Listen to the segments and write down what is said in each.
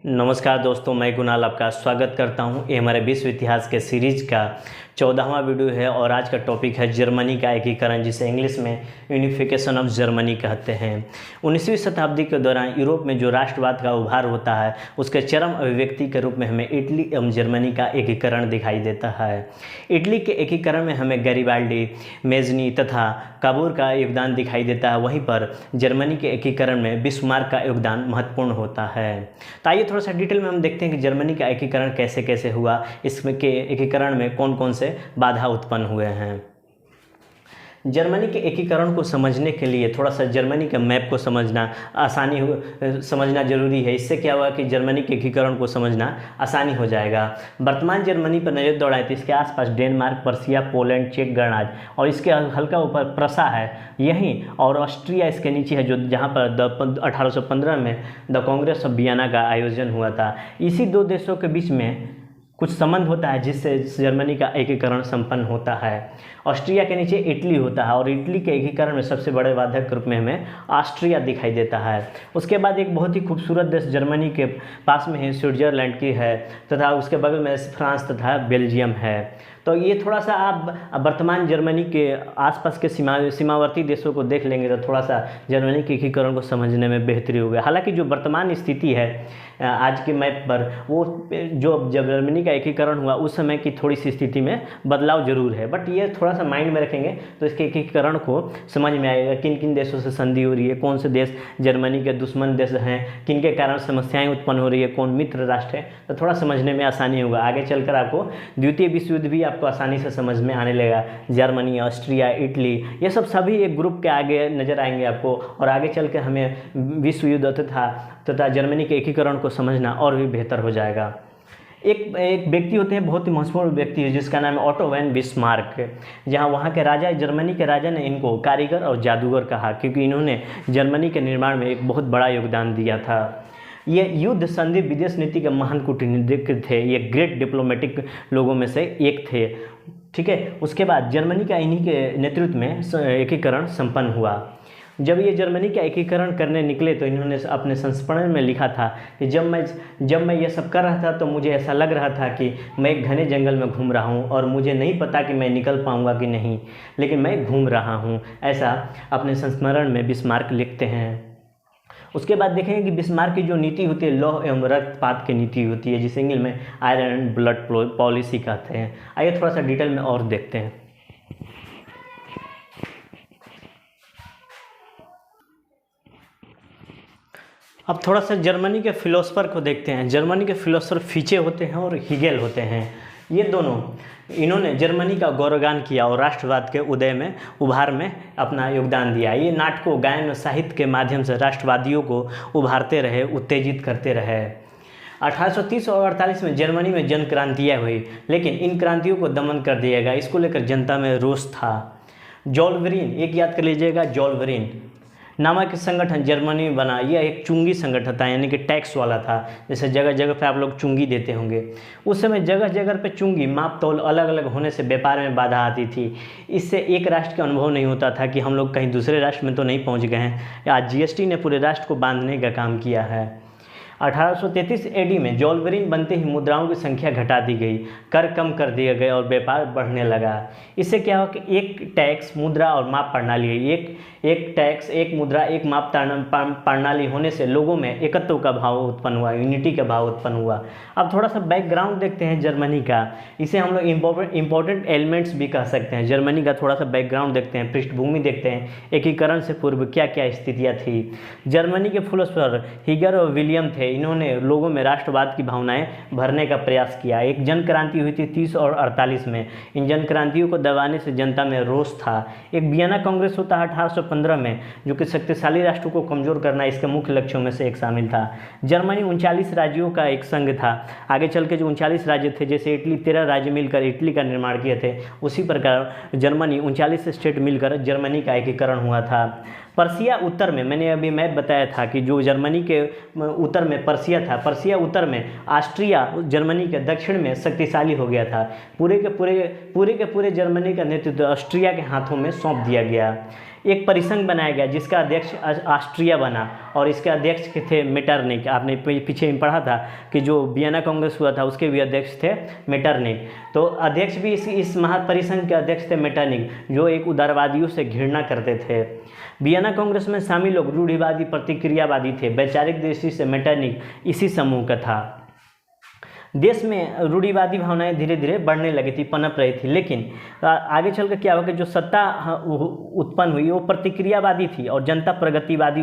नमस्कार दोस्तों, मैं कुणाल आपका स्वागत करता हूं। ये हमारे विश्व इतिहास के सीरीज का 14वां वीडियो है और आज का टॉपिक है जर्मनी का एकीकरण, जिसे इंग्लिश में यूनिफिकेशन ऑफ जर्मनी कहते हैं। 19वीं शताब्दी के दौरान यूरोप में जो राष्ट्रवाद का उभार होता है, उसके चरम अभिव्यक्ति के रूप में हमें इटली एवं जर्मनी का एकीकरण दिखाई देता है। इटली के एकीकरण में हमें गैरिबाल्डी, मेज़नी तथा काबूर का योगदान दिखाई देता है। वहीं पर जर्मनी के एकीकरण में बिस्मार्क का योगदान महत्वपूर्ण होता है। तो आइए थोड़ा सा डिटेल में हम देखते हैं कि जर्मनी का एकीकरण कैसे कैसे हुआ, इसमें के एकीकरण में कौन कौन से बाधा उत्पन्न हुए हैं। जर्मनी के एकीकरण को समझने के लिए थोड़ा सा जर्मनी के मैप को समझना जरूरी है। इससे क्या हुआ कि जर्मनी के एकीकरण को समझना आसानी हो जाएगा। वर्तमान जर्मनी पर नज़र दौड़ाएं तो इसके आसपास डेनमार्क, पर्सिया, पोलैंड, चेक गणराज्य और इसके हल्का ऊपर प्रसा है यहीं, और ऑस्ट्रिया इसके नीचे है, जो जहाँ पर 1815 में द कांग्रेस ऑफ वियना का आयोजन हुआ था। इसी दो देशों के बीच में कुछ संबंध होता है जिससे जर्मनी का एकीकरण संपन्न होता है। ऑस्ट्रिया के नीचे इटली होता है और इटली के एकीकरण में सबसे बड़े बाधक के रूप में हमें ऑस्ट्रिया दिखाई देता है। उसके बाद एक बहुत ही खूबसूरत देश जर्मनी के पास में ही स्विट्जरलैंड की है तथा उसके बगल में फ्रांस तथा बेल्जियम है। तो ये थोड़ा सा आप वर्तमान जर्मनी के आसपास के सीमावर्ती देशों को देख लेंगे तो थोड़ा सा जर्मनी के एकीकरण को समझने में बेहतरी होगी। हालांकि जो वर्तमान स्थिति है आज के मैप पर, वो जो जर्मनी का एकीकरण हुआ उस समय की थोड़ी सी स्थिति में बदलाव जरूर है, बट ये थोड़ा सा माइंड में रखेंगे तो इसके एकीकरण को समझ में आएगा। किन किन देशों से संधि हो रही है, कौन से देश जर्मनी के दुश्मन देश हैं, किन के कारण समस्याएं उत्पन्न हो रही है, कौन मित्र राष्ट्र है, तो थोड़ा समझने में आसानी होगा। आगे चलकर आपको द्वितीय विश्व युद्ध भी आपको आसानी से समझ में आने लगेगा। जर्मनी, ऑस्ट्रिया, इटली, ये सभी एक ग्रुप के आगे नजर आएंगे आपको, और आगे चलकर हमें विश्व युद्ध तथा जर्मनी के एकीकरण को समझना और भी बेहतर हो जाएगा। एक व्यक्ति होते हैं, बहुत ही महत्वपूर्ण व्यक्ति है, जिसका नाम है ऑटो वैन बिस्मार्क। जहां वहां के राजा, जर्मनी के राजा ने इनको कारीगर और जादूगर कहा, क्योंकि इन्होंने जर्मनी के निर्माण में एक बहुत बड़ा योगदान दिया था। ये युद्ध संधि विदेश नीति के महान कूटनीतिज्ञ थे, ये ग्रेट डिप्लोमेटिक लोगों में से एक थे। ठीक है, उसके बाद जर्मनी का इन्हीं के नेतृत्व में एकीकरण संपन्न हुआ। जब ये जर्मनी का एकीकरण करने निकले तो इन्होंने अपने संस्मरण में लिखा था कि जब मैं ये सब कर रहा था तो मुझे ऐसा लग रहा था कि मैं एक घने जंगल में घूम रहा हूँ और मुझे नहीं पता कि मैं निकल पाऊँगा कि नहीं, लेकिन मैं घूम रहा हूँ। ऐसा अपने संस्मरण में बिस्मार्क लिखते हैं। उसके बाद देखेंगे कि बिस्मार्क की जो नीति होती है लौह एवं रक्तपात की नीति होती है, जिसे इंग्लिश में आयरन एंड ब्लड पॉलिसी कहते हैं। आइए थोड़ा सा डिटेल में और देखते हैं। अब थोड़ा सा जर्मनी के फिलोसफर को देखते हैं। जर्मनी के फिलोसफर फीचे होते हैं और हिगेल होते हैं। ये दोनों, इन्होंने जर्मनी का गौरवगान किया और राष्ट्रवाद के उभार में अपना योगदान दिया। ये नाटकों, गायन और साहित्य के माध्यम से राष्ट्रवादियों को उभारते रहे, उत्तेजित करते रहे। 1830 और 48 में जर्मनी में जन क्रांतियाँ हुई, लेकिन इन क्रांतियों को दमन कर दिया गया। इसको लेकर जनता में रोष था। जोल्वेरिन, एक याद कर लीजिएगा, जोल्वेरिन नामक संगठन जर्मनी में बना। यह एक चुंगी संगठन था, यानी कि टैक्स वाला था। जैसे जगह जगह पे आप लोग चुंगी देते होंगे, उस समय जगह जगह पे चुंगी, माप तौल अलग अलग होने से व्यापार में बाधा आती थी। इससे एक राष्ट्र का अनुभव नहीं होता था कि हम लोग कहीं दूसरे राष्ट्र में तो नहीं पहुंच गए हैं। आज जीएसटी ने पूरे राष्ट्र को बांधने का काम किया है। 1833 एडी में जोल्वेरिन बनते ही मुद्राओं की संख्या घटा दी गई, कर कम कर दिए गए और व्यापार बढ़ने लगा। इससे क्या हो कि एक टैक्स, मुद्रा और माप प्रणाली, एक टैक्स, एक मुद्रा, एक माप प्रणाली होने से लोगों में एकत्व का भाव उत्पन्न हुआ, यूनिटी का भाव उत्पन्न हुआ। अब थोड़ा सा बैकग्राउंड देखते हैं जर्मनी का। इसे हम लोग इंपॉर्टेंट एलिमेंट्स भी कह सकते हैं। जर्मनी का थोड़ा सा बैकग्राउंड देखते हैं, पृष्ठभूमि देखते हैं, एकीकरण से पूर्व क्या क्या स्थितियाँ थी। जर्मनी के फिलोसोफर हीगर और विलियम थे। इन्होंने लोगों में राष्ट्रवाद की भावनाएं भरने का प्रयास किया। एक जन क्रांति हुई थी 30 और 48 में। इन जन क्रांतियों को दबाने से जनता में रोष था। एक वियना कांग्रेस होता है 1815 में, जो कि शक्तिशाली राष्ट्रों को कमजोर करना इसके मुख्य लक्ष्यों में से एक शामिल था। जर्मनी 39 राज्यों का एक संघ था। आगे चल के जो 39 राज्य थे, जैसे इटली 13 राज्य मिलकर इटली का निर्माण किए थे, उसी प्रकार जर्मनी 39 स्टेट मिलकर जर्मनी का एकीकरण हुआ था। पर्सिया उत्तर में, मैंने अभी मैप बताया था कि जो जर्मनी के उत्तर में पर्सिया था, पर्सिया उत्तर में, ऑस्ट्रिया जर्मनी के दक्षिण में शक्तिशाली हो गया था। पूरे के पूरे जर्मनी का नेतृत्व ऑस्ट्रिया के हाथों में सौंप दिया गया। एक परिसंघ बनाया गया जिसका अध्यक्ष ऑस्ट्रिया बना और इसके अध्यक्ष के थे मेटरनिक। आपने पीछे में पढ़ा था कि जो वियना कांग्रेस हुआ था उसके भी अध्यक्ष थे मेटरनिक। तो अध्यक्ष भी इस महापरिसंघ के अध्यक्ष थे मेटरनिक, जो एक उदारवादियों से घृणा करते थे। वियना कांग्रेस में शामिल लोग रूढ़िवादी प्रतिक्रियावादी थे। वैचारिक दृष्टि से मेटरनिक इसी समूह का था। देश में रूढ़िवादी भावनाएं धीरे धीरे बढ़ने लगी थी, पनप रही थी, लेकिन आगे चलकर क्या हुआ कि जो सत्ता उत्पन्न हुई वो प्रतिक्रियावादी थी और जनता प्रगतिवादी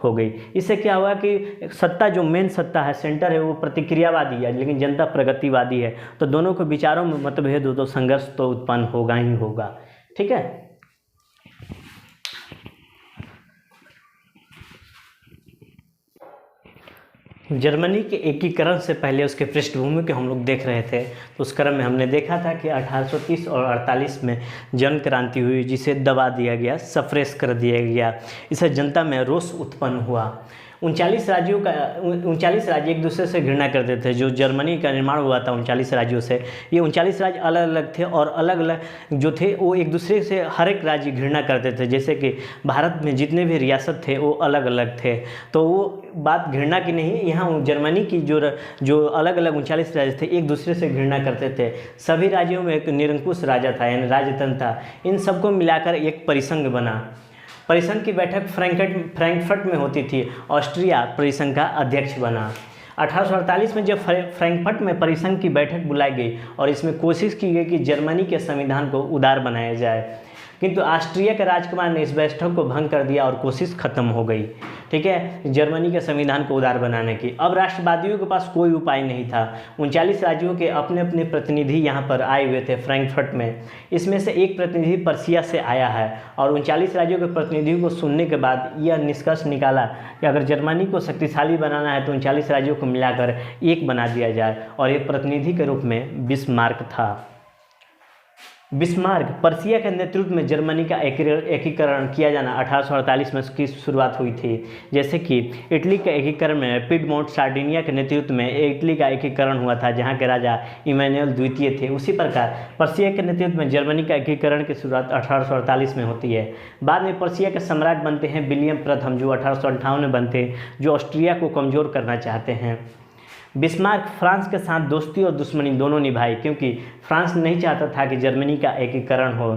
हो गई। इससे क्या हुआ कि सत्ता, जो मेन सत्ता है, सेंटर है, वो प्रतिक्रियावादी है, लेकिन जनता प्रगतिवादी है। तो दोनों के विचारों में मतभेद हो तो संघर्ष तो उत्पन्न होगा ही होगा। ठीक है। जर्मनी के एकीकरण से पहले उसके पृष्ठभूमि के हम लोग देख रहे थे, तो उस क्रम में हमने देखा था कि 1830 और 48 में जन क्रांति हुई, जिसे दबा दिया गया, सप्रेस कर दिया गया। इससे जनता में रोष उत्पन्न हुआ। 39 राज्य एक दूसरे से घृणा करते थे। जो जर्मनी का निर्माण हुआ था 39 राज्यों से, ये 39 राज्य अलग अलग थे और अलग अलग जो थे वो एक दूसरे से हर एक राज्य घृणा करते थे। जैसे कि भारत में जितने भी रियासत थे वो अलग अलग थे, तो वो बात घृणा की नहीं, यहाँ जर्मनी की जो अलग अलग 39 राज्य थे एक दूसरे से घृणा करते थे। सभी राज्यों में एक निरंकुश राजा था, यानी राजतंत्र था। इन सबको मिलाकर एक परिसंघ बना। परिसंघ की बैठक फ्रैंकफर्ट में होती थी। ऑस्ट्रिया परिसंघ का अध्यक्ष बना। 1848 में जब फ्रैंकफर्ट में परिसंघ की बैठक बुलाई गई और इसमें कोशिश की गई कि जर्मनी के संविधान को उदार बनाया जाए, किंतु ऑस्ट्रिया के राजकुमार ने इस बैठक को भंग कर दिया और कोशिश खत्म हो गई। ठीक है, जर्मनी के संविधान को उदार बनाने की। अब राष्ट्रवादियों के पास कोई उपाय नहीं था। 39 राज्यों के अपने अपने प्रतिनिधि यहाँ पर आए हुए थे फ्रैंकफर्ट में। इसमें से एक प्रतिनिधि पर्सिया से आया है और 39 राज्यों के प्रतिनिधियों को सुनने के बाद यह निष्कर्ष निकाला कि अगर जर्मनी को शक्तिशाली बनाना है तो 39 राज्यों को मिलाकर एक बना दिया जाए, और एक प्रतिनिधि के रूप में बिस्मार्क था। बिस्मार्क, पर्सिया के नेतृत्व में जर्मनी का एकीकरण किया जाना 1848 में उसकी शुरुआत हुई थी। जैसे कि इटली के एकीकरण में पिडमोंट सार्डिनिया के नेतृत्व में इटली का एकीकरण हुआ था, जहां के राजा इमैनुअल द्वितीय थे। उसी प्रकार पर्सिया के नेतृत्व में जर्मनी का एकीकरण की शुरुआत 1848 में होती है। बाद में पर्सिया के सम्राट बनते हैं विलियम प्रथम, जो 1858 में बनते हैं, जो ऑस्ट्रिया को कमज़ोर करना चाहते हैं। बिस्मार्क फ्रांस के साथ दोस्ती और दुश्मनी दोनों निभाई, क्योंकि फ्रांस नहीं चाहता था कि जर्मनी का एकीकरण हो।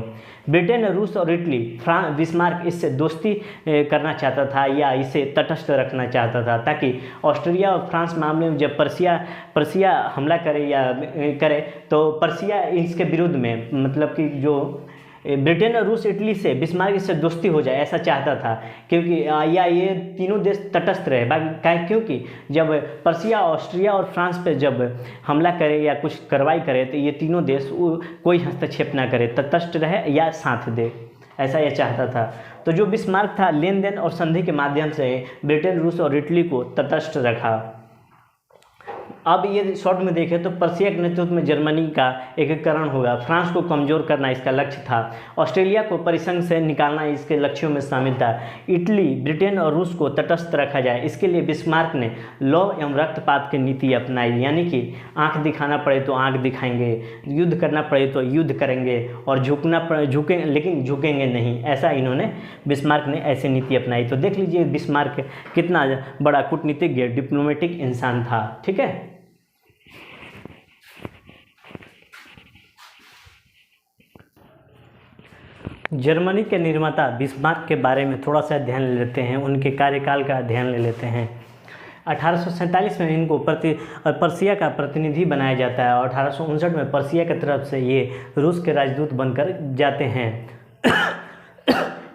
ब्रिटेन, रूस और इटली, बिस्मार्क इससे दोस्ती करना चाहता था या इसे तटस्थ रखना चाहता था, ताकि ऑस्ट्रिया और फ्रांस मामले में जब पर्सिया हमला करे तो पर्सिया इसके विरुद्ध में, मतलब कि जो ब्रिटेन और रूस इटली से बिस्मार्क इससे दोस्ती हो जाए, ऐसा चाहता था, क्योंकि या ये तीनों देश तटस्थ रहे। क्योंकि जब पर्सिया, ऑस्ट्रिया और फ्रांस पे जब हमला करे या कुछ कार्रवाई करे तो ये तीनों देश कोई हस्तक्षेप ना करे, तटस्थ रहे या साथ दे, ऐसा यह चाहता था। तो जो बिस्मार्क था, लेन देन और संधि के माध्यम से ब्रिटेन, रूस और इटली को तटस्थ रखा। अब ये शॉर्ट में देखें तो पर्सिया के नेतृत्व में जर्मनी का एकीकरण होगा। फ्रांस को कमज़ोर करना इसका लक्ष्य था। ऑस्ट्रेलिया को परिसंघ से निकालना इसके लक्ष्यों में शामिल था। इटली, ब्रिटेन और रूस को तटस्थ रखा जाए, इसके लिए बिस्मार्क ने लौ एवं रक्तपात की नीति अपनाई, यानी कि आंख दिखाना पड़े तो आंख दिखाएंगे, युद्ध करना पड़े तो युद्ध करेंगे, और झुकेंगे लेकिन झुकेंगे नहीं। ऐसा इन्होंने, बिस्मार्क ने ऐसी नीति अपनाई। तो देख लीजिए बिस्मार्क कितना बड़ा कूटनीतिज्ञ, डिप्लोमेटिक इंसान था। ठीक है। जर्मनी के निर्माता बिस्मार्क के बारे में थोड़ा सा ध्यान ले लेते हैं, उनके कार्यकाल का ध्यान ले लेते हैं। 1847 में इनको पर्सिया का प्रतिनिधि बनाया जाता है और 1859 में पर्सिया की तरफ से ये रूस के राजदूत बनकर जाते हैं।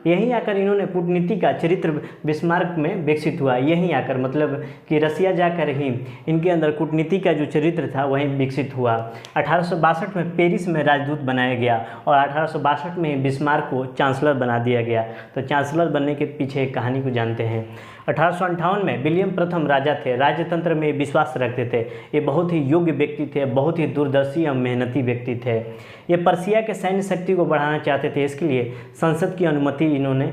यहीं आकर इन्होंने कूटनीति का चरित्र बिस्मार्क में विकसित हुआ। यहीं आकर, मतलब कि रसिया जाकर ही इनके अंदर कूटनीति का जो चरित्र था वहीं विकसित हुआ। 1862 में पेरिस में राजदूत बनाया गया और 1862 में बिस्मार्क को चांसलर बना दिया गया। तो चांसलर बनने के पीछे कहानी को जानते हैं। 1858 में विलियम प्रथम राजा थे, राजतंत्र में विश्वास रखते थे। ये बहुत ही योग्य व्यक्ति थे, बहुत ही दूरदर्शी एवं मेहनती व्यक्ति थे। ये पर्सिया के सैन्य शक्ति को बढ़ाना चाहते थे, इसके लिए संसद की अनुमति इन्होंने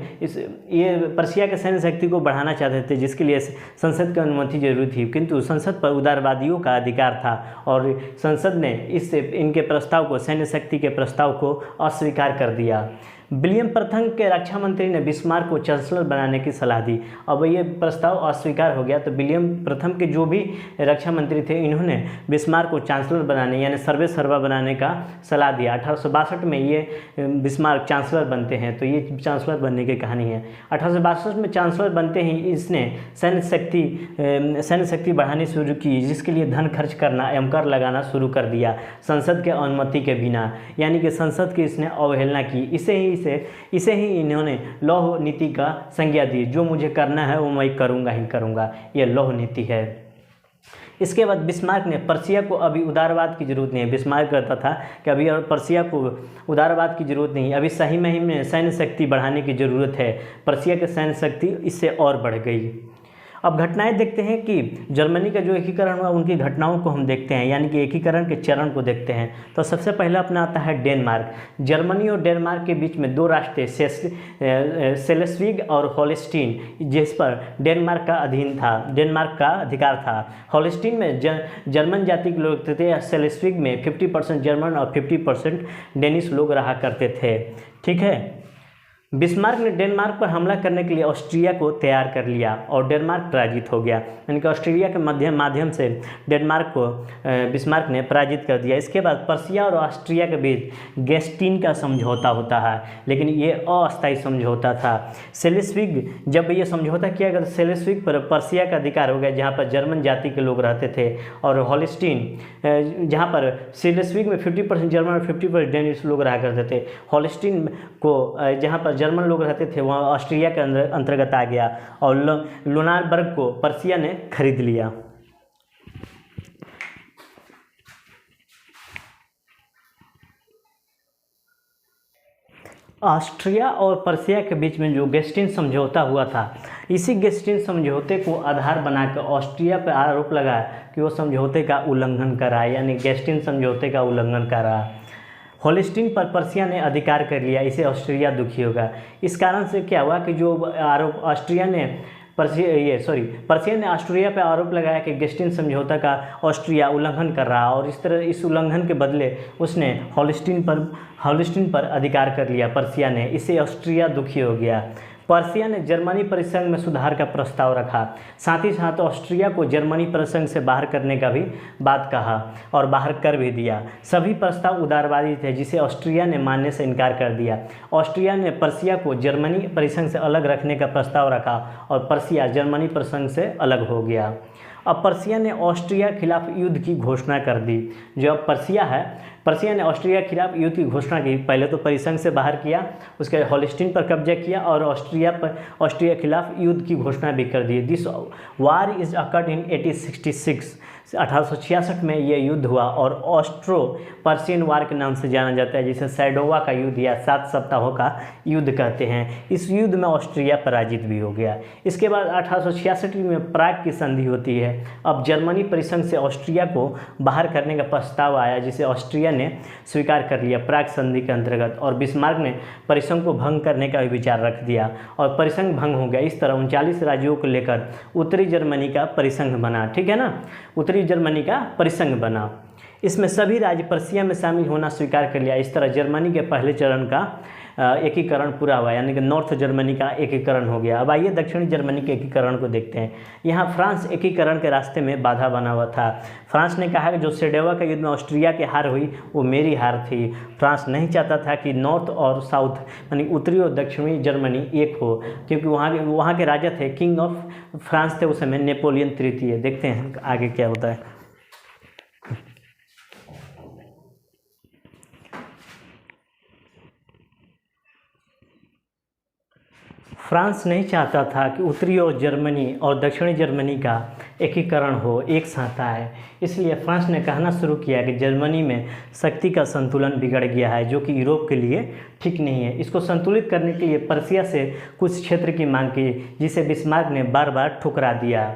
ये पर्सिया के सैन्य शक्ति को बढ़ाना चाहते थे, जिसके लिए संसद की अनुमति जरूरी थी, किंतु संसद पर उदारवादियों का अधिकार था और संसद ने इनके प्रस्ताव को, सैन्य शक्ति के प्रस्ताव को अस्वीकार कर दिया। विलियम प्रथम के रक्षा मंत्री ने बिस्मार्क को चांसलर बनाने की सलाह दी। अब ये प्रस्ताव अस्वीकार हो गया, तो विलियम प्रथम के जो भी रक्षा मंत्री थे इन्होंने बिस्मार्क को चांसलर बनाने यानी सर्वे सर्वा बनाने का सलाह दिया। 1862 में ये बिस्मार्क चांसलर बनते हैं। तो ये चांसलर बनने की कहानी है। 1862 में चांसलर बनते ही इसने सैन्य शक्ति बढ़ानी शुरू की, जिसके लिए धन खर्च करना एवं कर लगाना शुरू कर दिया संसद के अनुमति के बिना, यानी कि संसद की इसने अवहेलना की। इसे ही इन्होंने लौह नीति का संज्ञा दी। जो मुझे करना है वो मैं करूँगा ही करूँगा, ये लौह नीति है। इसके बाद बिस्मार्क ने पर्सिया को अभी उदारवाद की जरूरत नहीं है। बिस्मार्क कहता था कि अभी पर्सिया को उदारवाद की जरूरत नहीं, अभी सही में सैन्य शक्ति बढ़ाने की ज़रूरत है। पर्सिया की सैन्य शक्ति इससे और बढ़ गई। अब घटनाएं देखते हैं कि जर्मनी का जो एकीकरण हुआ उनकी घटनाओं को हम देखते हैं, यानी कि एकीकरण के चरण को देखते हैं। तो सबसे पहला अपना आता है डेनमार्क। जर्मनी और डेनमार्क के बीच में 2 राष्ट्र थे, सेलेस्विग और होल्स्टीन, जिस पर डेनमार्क का अधिकार था। होल्स्टीन में जर्मन जाति के लोग थे। सेलेस्विग में 50% जर्मन और 50% डेनिश लोग रहा करते थे। ठीक है। बिस्मार्क ने डेनमार्क पर हमला करने के लिए ऑस्ट्रिया को तैयार कर लिया और डेनमार्क पराजित हो गया, यानी कि ऑस्ट्रिया के माध्यम से डेनमार्क को बिस्मार्क ने पराजित कर दिया। इसके बाद पर्सिया और ऑस्ट्रिया के बीच गेस्टिन का समझौता होता है, लेकिन ये अस्थायी समझौता था। सेलेस्विग, जब ये समझौता किया गया तो सेलेस्विग पर पर्सिया का अधिकार हो गया, जहाँ पर जर्मन जाति के लोग रहते थे, और होल्स्टीन, जहाँ पर सेलेस्विग में 50% जर्मन और 50% डेनिश लोग रहा करते थे। होल्स्टीन को जहाँ पर जर्मन लोग रहते थे वहाँ ऑस्ट्रिया के अंतर्गत आ गया, और लुनारबर्ग को पर्सिया ने खरीद लिया। ऑस्ट्रिया और पर्सिया के बीच में जो गेस्टिन समझौता हुआ था, इसी गेस्टिन समझौते को आधार बनाकर ऑस्ट्रिया पर आरोप लगाया कि वो समझौते का उल्लंघन कर रहा है, यानी गेस्टिन समझौते का उल्लंघन कर रहा है। होल्स्टीन पर पर्सिया ने अधिकार कर लिया, इसे ऑस्ट्रिया दुखी होगा। इस कारण से क्या हुआ कि जो आरोप पर्सिया ने ऑस्ट्रिया पर आरोप लगाया कि गेस्टिन समझौता का ऑस्ट्रिया उल्लंघन कर रहा, और इस उल्लंघन के बदले उसने होल्स्टीन पर अधिकार कर लिया पर्सिया ने। इससे ऑस्ट्रिया दुखी हो गया। पर्सिया ने जर्मनी परिसंघ में सुधार का प्रस्ताव रखा, साथ ही साथ ऑस्ट्रिया को जर्मनी परिसंघ से बाहर करने का भी बात कहा और बाहर कर भी दिया। सभी प्रस्ताव उदारवादी थे, जिसे ऑस्ट्रिया ने मानने से इनकार कर दिया। ऑस्ट्रिया ने पर्सिया को जर्मनी परिसंघ से अलग रखने का प्रस्ताव रखा और पर्सिया जर्मनी परिसंघ से अलग हो गया। अब पर्सिया ने ऑस्ट्रिया के खिलाफ युद्ध की घोषणा कर दी। जो अब पर्सिया ने ऑस्ट्रिया के खिलाफ युद्ध की घोषणा की। पहले तो परिसंघ से बाहर किया, उसके होल्स्टीन पर कब्जा किया और ऑस्ट्रिया के खिलाफ युद्ध की घोषणा भी कर दी। This war is occurred in 1866 में ये युद्ध हुआ और ऑस्ट्रो पर्सियन वार के नाम से जाना जाता है, जिसे सैडोवा का युद्ध या 7 सप्ताहों का युद्ध कहते हैं। इस युद्ध में ऑस्ट्रिया पराजित भी हो गया। इसके बाद 1866 में प्राग की संधि होती है। अब जर्मनी परिसंघ से ऑस्ट्रिया को बाहर करने का प्रस्ताव आया, जिसे ऑस्ट्रिया ने स्वीकार कर लिया प्राग संधि के अंतर्गत, और बिस्मार्क ने परिसंघ को भंग करने का भी विचार रख दिया और परिसंघ भंग हो गया। इस तरह 39 राज्यों को लेकर उत्तरी जर्मनी का परिसंघ बना। ठीक है ना, उत्तरी जर्मनी का परिसंघ बना। इसमें सभी राज्य पर्सिया में शामिल होना स्वीकार कर लिया। इस तरह जर्मनी के पहले चरण का एकीकरण पूरा हुआ, यानी कि नॉर्थ जर्मनी का एकीकरण हो गया। अब आइए दक्षिणी जर्मनी के एकीकरण को देखते हैं। यहाँ फ्रांस एकीकरण के रास्ते में बाधा बना हुआ था। फ्रांस ने कहा कि जो सेडोवा के युद्ध में ऑस्ट्रिया की हार हुई वो मेरी हार थी। फ्रांस नहीं चाहता था कि नॉर्थ और साउथ यानी उत्तरी और दक्षिणी जर्मनी एक हो, क्योंकि वहाँ के राजा थे, किंग ऑफ फ्रांस थे उस समय नेपोलियन तृतीय। देखते हैं आगे क्या होता है। फ्रांस नहीं चाहता था कि उत्तरी और जर्मनी और दक्षिणी जर्मनी का एकीकरण हो, एक साथ आए। इसलिए फ्रांस ने कहना शुरू किया कि जर्मनी में शक्ति का संतुलन बिगड़ गया है, जो कि यूरोप के लिए ठीक नहीं है। इसको संतुलित करने के लिए पर्सिया से कुछ क्षेत्र की मांग की, जिसे बिस्मार्क ने बार बार ठुकरा दिया।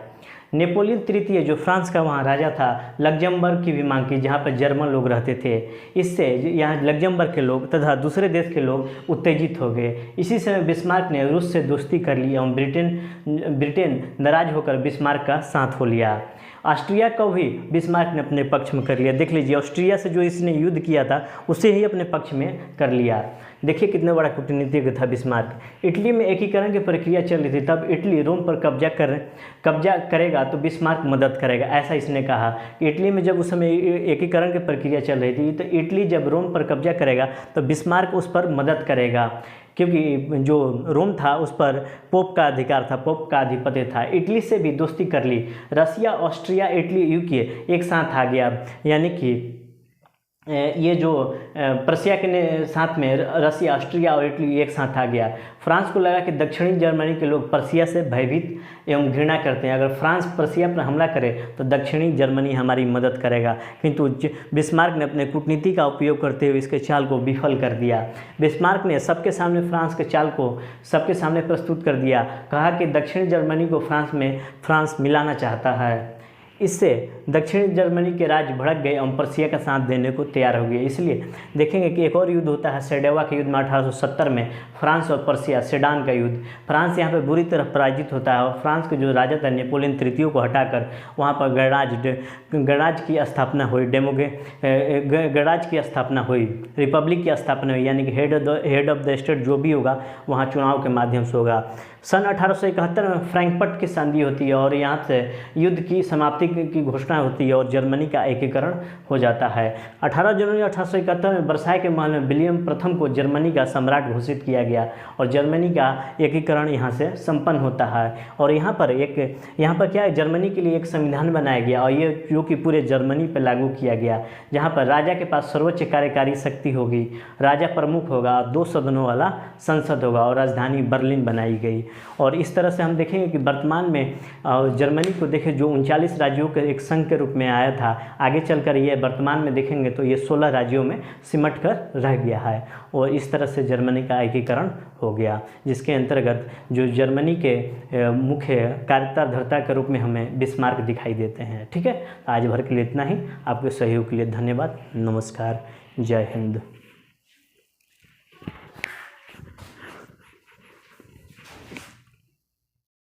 नेपोलियन तृतीय जो फ्रांस का वहाँ राजा था, लग्जमबर्ग की भी मांग की, जहाँ पर जर्मन लोग रहते थे। इससे यहाँ लग्जमबर्ग के लोग तथा दूसरे देश के लोग उत्तेजित हो गए। इसी समय बिस्मार्क ने रूस से दोस्ती कर ली और ब्रिटेन नाराज होकर बिस्मार्क का साथ हो लिया। ऑस्ट्रिया को भी बिस्मार्क ने अपने पक्ष में कर लिया। देख लीजिए, ऑस्ट्रिया से जो इसने युद्ध किया था उसे ही अपने पक्ष में कर लिया। देखिए कितना बड़ा कूटनीतिज्ञ था बिस्मार्क। इटली में एकीकरण की प्रक्रिया चल रही थी, तब इटली रोम पर कब्जा करेगा तो बिस्मार्क मदद करेगा, ऐसा इसने कहा कि इटली में जब उस समय एकीकरण की प्रक्रिया चल रही थी तो इटली जब रोम पर कब्जा करेगा तो बिस्मार्क उस पर मदद करेगा, क्योंकि जो रोम था उस पर पोप का अधिकार था, पोप का आधिपत्य था। इटली से भी दोस्ती कर ली। रसिया, ऑस्ट्रिया, इटली, यूके एक साथ आ गया, यानी कि ये जो प्रशिया के साथ में रसिया, ऑस्ट्रिया और इटली एक साथ आ गया। फ्रांस को लगा कि दक्षिणी जर्मनी के लोग प्रशिया से भयभीत एवं घृणा करते हैं, अगर फ्रांस प्रशिया पर हमला करे तो दक्षिणी जर्मनी हमारी मदद करेगा, किंतु बिस्मार्क ने अपने कूटनीति का उपयोग करते हुए इसके चाल को विफल कर दिया। बिस्मार्क ने सबके सामने फ्रांस के चाल को सबके सामने प्रस्तुत कर दिया, कहा कि दक्षिणी जर्मनी को फ्रांस मिलाना चाहता है। इससे दक्षिणी जर्मनी के राज्य भड़क गए और प्रशिया का साथ देने को तैयार हो गए। इसलिए देखेंगे कि एक और युद्ध होता है सेडोवा के युद्ध में 1870 में, फ्रांस और प्रशिया, सेडान का युद्ध। फ्रांस यहाँ पे बुरी तरह पराजित होता है और फ्रांस के जो राजा था नेपोलियन तृतीय को हटाकर वहाँ पर गणराज्य की स्थापना हुई, गणराज्य की स्थापना हुई, रिपब्लिक की स्थापना हुई, यानी कि हेड ऑफ द स्टेट जो भी होगा वहाँ चुनाव के माध्यम से होगा। सन 1871 में फ्रैंकफर्ट की संधि होती है और यहाँ से युद्ध की समाप्ति की घोषणा होती है और जर्मनी का एकीकरण हो जाता है। 18 जनवरी 1871 में वर्साय के महल में विलियम प्रथम को जर्मनी का सम्राट घोषित किया गया और जर्मनी का एकीकरण यहाँ से संपन्न होता है। और यहाँ पर क्या है, जर्मनी के लिए एक संविधान बनाया गया और ये जो कि पूरे जर्मनी पर लागू किया गया, जहाँ पर राजा के पास सर्वोच्च कार्यकारी शक्ति होगी, राजा प्रमुख होगा, 2 सदनों वाला संसद होगा और राजधानी बर्लिन बनाई गई। और इस तरह से हम देखेंगे कि वर्तमान में जर्मनी को देखें जो 39 राज्यों के एक संघ के रूप में आया था, आगे चलकर ये वर्तमान में देखेंगे तो ये 16 राज्यों में सिमट कर रह गया है और इस तरह से जर्मनी का एकीकरण हो गया, जिसके अंतर्गत जो जर्मनी के मुख्य कार्यकर्ता के रूप में हमें बिस्मार्क दिखाई देते हैं। ठीक है, आज भर के लिए इतना ही। आपके सहयोग के लिए धन्यवाद। नमस्कार, जय हिंद।